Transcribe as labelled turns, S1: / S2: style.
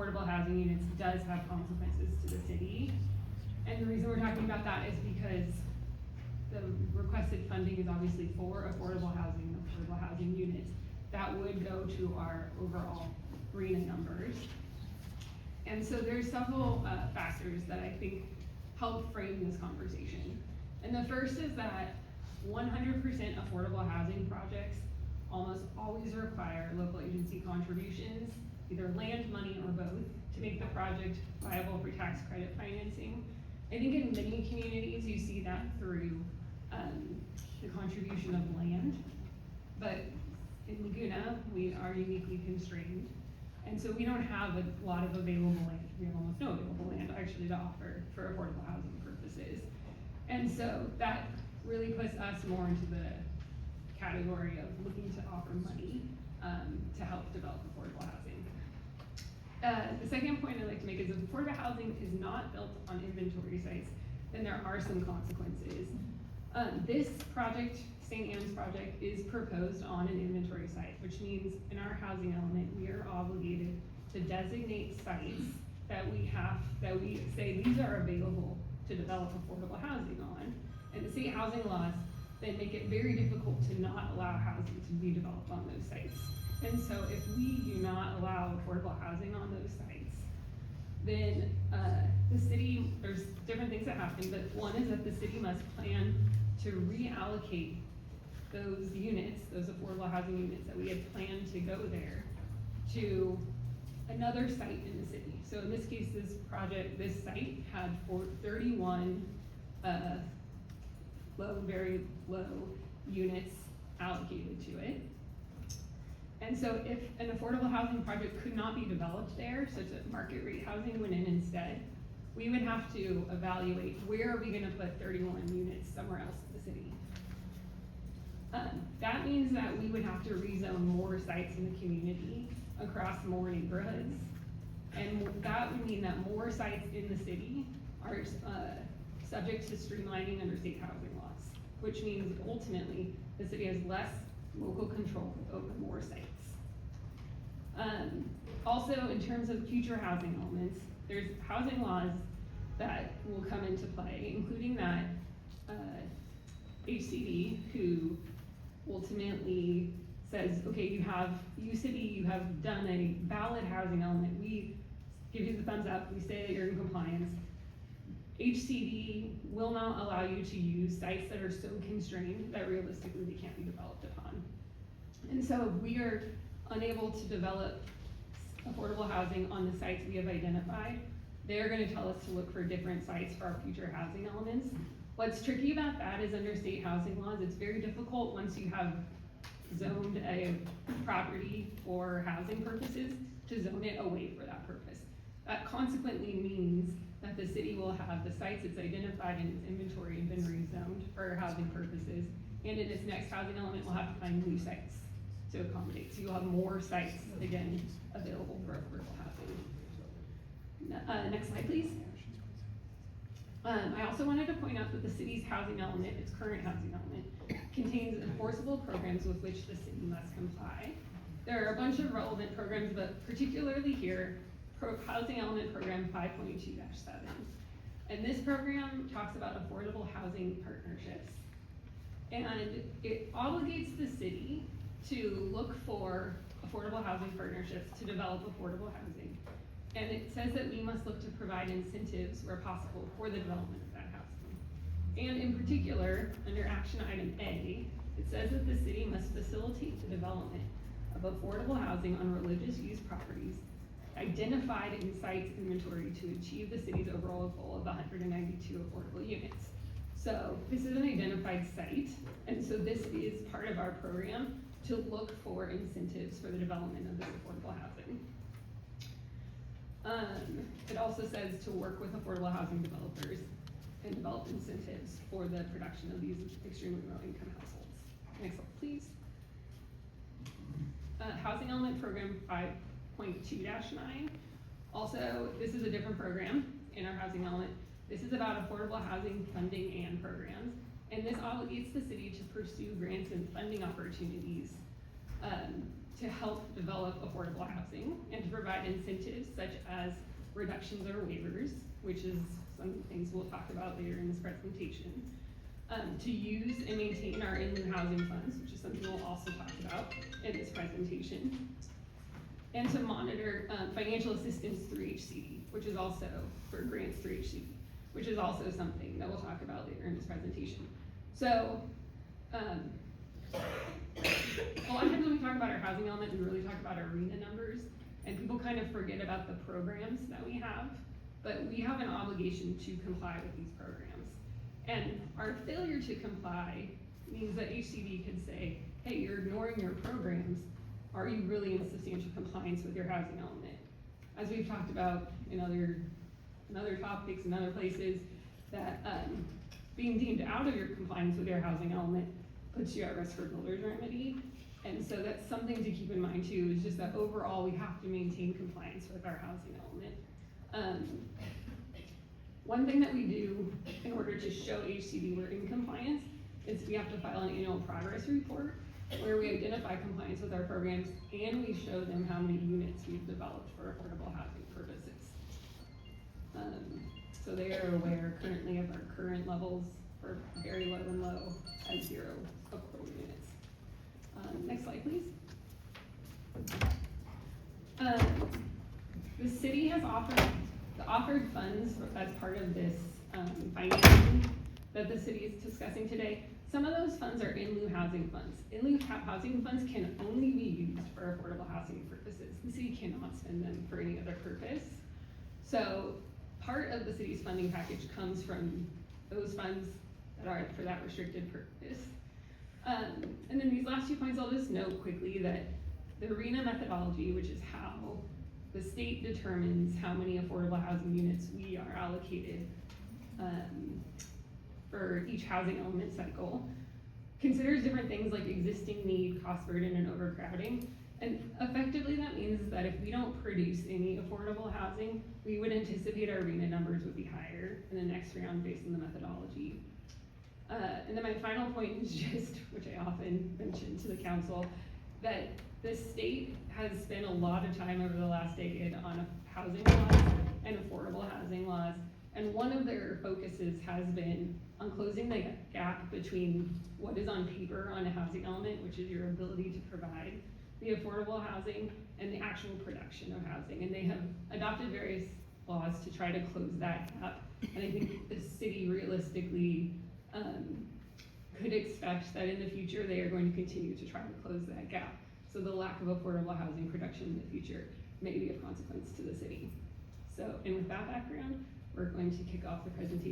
S1: affordable housing units does have consequences to the city. And the reason we're talking about that is because the requested funding is obviously for affordable housing units. That would go to our overall RENA numbers. And so there's several factors that I think help frame this conversation. And the first is that 100% affordable housing projects almost always require local agency contributions, either land, money, or both, to make the project viable for tax credit financing. I think in many communities you see that through the contribution of land, but in Laguna, we are uniquely constrained. And so we don't have a lot of available land. We have almost no available land actually to offer for affordable housing purposes. And so that really puts us more into the category of looking to offer money to help develop affordable housing. The second point I'd like to make is if affordable housing is not built on inventory sites, then there are some consequences. This project, St. Anne's project, is proposed on an inventory site, which means in our housing element, we are obligated to designate sites that we say these are available to develop affordable housing on. And the state housing laws, they make it very difficult to not allow housing to be developed on those sites. And so if we do not allow affordable housing on those sites, then the city, there's different things that happen, but one is that the city must plan to reallocate those units, those affordable housing units that we had planned to go there, to another site in the city. So in this case, this site had 31 very low units allocated to it. And so if an affordable housing project could not be developed there, such that market rate housing went in instead, we would have to evaluate where are we gonna put 31 units somewhere else in the city. That means that we would have to rezone more sites in the community across more neighborhoods. And that would mean that more sites in the city are subject to streamlining under state housing laws, which means ultimately the city has less local control over more sites. Also, in terms of future housing elements, there's housing laws that will come into play, including that HCD, who ultimately says, okay, you city, you have done a valid housing element, we give you the thumbs up, we say that you're in compliance. HCD will not allow you to use sites that are so constrained that realistically they can't be developed upon. And so if we are unable to develop affordable housing on the sites we have identified, they're gonna tell us to look for different sites for our future housing elements. What's tricky about that is under state housing laws, it's very difficult once you have zoned a property for housing purposes to zone it away for that purpose. That consequently means that the city will have the sites it's identified in its inventory have been rezoned for housing purposes, and in its next housing element will have to find new sites to accommodate. So you'll have more sites, again, available for affordable housing. Next slide, please. I also wanted to point out that the city's housing element, its current housing element, contains enforceable programs with which the city must comply. There are a bunch of relevant programs, but particularly here, Housing Element Program 5.2-7. And this program talks about affordable housing partnerships. And it obligates the city to look for affordable housing partnerships to develop affordable housing. And it says that we must look to provide incentives where possible for the development of that housing. And in particular, under action item A, it says that the city must facilitate the development of affordable housing on religious use properties identified in sites inventory to achieve the city's overall goal of 192 affordable units. So this is an identified site, and so this is part of our program to look for incentives for the development of this affordable housing. It also says to work with affordable housing developers and develop incentives for the production of these extremely low income households. Next slide, please. Housing Element Program 5.2-9. Also, this is a different program in our housing element. This is about affordable housing funding and programs. And this obligates the city to pursue grants and funding opportunities to help develop affordable housing and to provide incentives such reductions or waivers, which is some things we'll talk about later in this presentation. To use and maintain our in lieu housing funds, which is something we'll also talk about in this presentation. And to monitor financial assistance through HCD, which is also for grants through HCD, which is also something that we'll talk about later in this presentation. So, a lot of times when we talk about our housing element, we really talk about our RENA numbers, and people kind of forget about the programs that we have, but we have an obligation to comply with these programs. And our failure to comply means that HCD could say, hey, you're ignoring your programs. Are you really in substantial compliance with your housing element? As we've talked about in other topics and other places, that being deemed out of your compliance with your housing element puts you at risk for builder's remedy. And so that's something to keep in mind too, is just that overall we have to maintain compliance with our housing element. One thing that we do in order to show HCD we're in compliance is we have to file an annual progress report where we identify compliance with our programs and we show them how many units we've developed for affordable housing purposes. So they are aware currently of our current levels for very low and low at 0 affordable units. Next slide, please. The city has offered funds as part of this financing that the city is discussing today. Some of those funds are in lieu housing funds. In lieu housing funds can only be used for affordable housing purposes. The city cannot spend them for any other purpose. So part of the city's funding package comes from those funds that are for that restricted purpose. And then these last 2 points, I'll just note quickly that the RENA methodology, which is how the state determines how many affordable housing units we are allocated for each housing element cycle, considers different things like existing need, cost burden, and overcrowding. And effectively that means that if we don't produce any affordable housing, we would anticipate our RENA numbers would be higher in the next round based on the methodology. And then my final point is just, which I often mention to the council, that the state has spent a lot of time over the last decade on housing laws and affordable housing laws. And one of their focuses has been on closing the gap between what is on paper on a housing element, which is your ability to provide the affordable housing, and the actual production of housing. And they have adopted various laws to try to close that gap. And I think the city realistically could expect that in the future they are going to continue to try to close that gap. So the lack of affordable housing production in the future may be a consequence to the city. So, and with that background, we're going to kick off the presentation.